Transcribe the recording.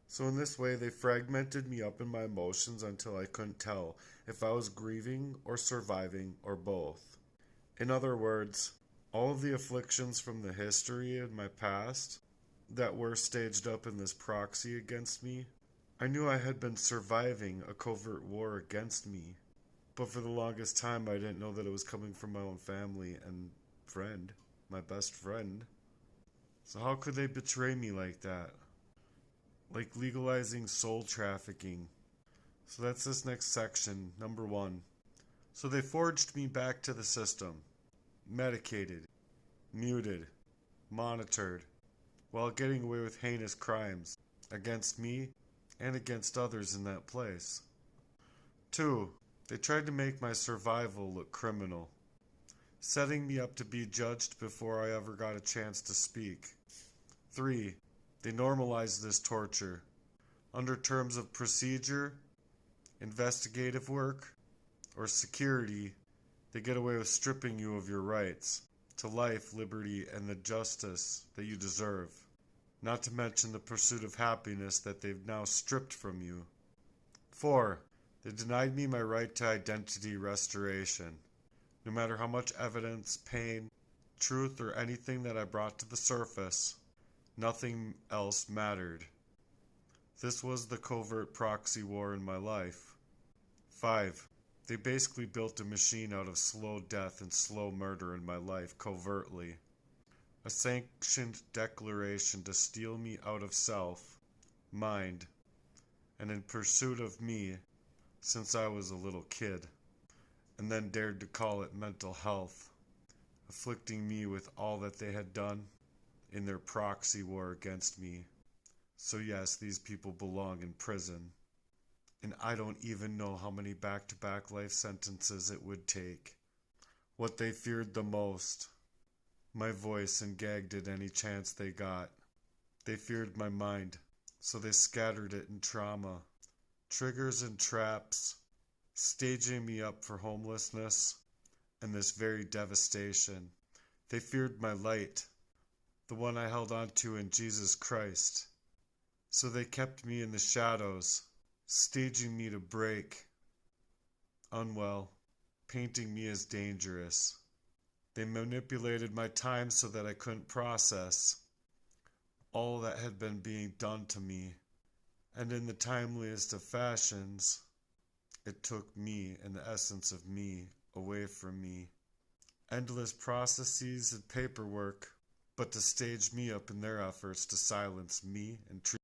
So in this way, they fragmented me up in my emotions until I couldn't tell if I was grieving or surviving or both. In other words, all of the afflictions from the history in my past that were staged up in this proxy against me, I knew I had been surviving a covert war against me. But for the longest time, I didn't know that it was coming from my own family and friend, my best friend. So how could they betray me like that? Like legalizing soul trafficking. So that's this next section, number 1. So they forged me back to the system, medicated, muted, monitored, while getting away with heinous crimes against me and against others in that place. 2. They tried to make my survival look criminal, setting me up to be judged before I ever got a chance to speak. 3. They normalized this torture. Under terms of procedure, investigative work, or security, they get away with stripping you of your rights to life, liberty, and the justice that you deserve. Not to mention the pursuit of happiness that they've now stripped from you. 4. They denied me my right to identity restoration. No matter how much evidence, pain, truth, or anything that I brought to the surface, nothing else mattered. This was the covert proxy war in my life. 5. They basically built a machine out of slow death and slow murder in my life covertly. A sanctioned declaration to steal me out of self, mind, and in pursuit of me since I was a little kid, and then dared to call it mental health, afflicting me with all that they had done in their proxy war against me. So yes, these people belong in prison. And I don't even know how many back-to-back life sentences it would take. What they feared the most, my voice, and gagged at any chance they got. They feared my mind, so they scattered it in trauma, triggers and traps, staging me up for homelessness and this very devastation. They feared my light, the one I held on to in Jesus Christ. So they kept me in the shadows, staging me to break, unwell, painting me as dangerous. They manipulated my time so that I couldn't process all that had been being done to me. And in the timeliest of fashions, it took me and the essence of me away from me. Endless processes and paperwork, but to stage me up in their efforts to silence me and treat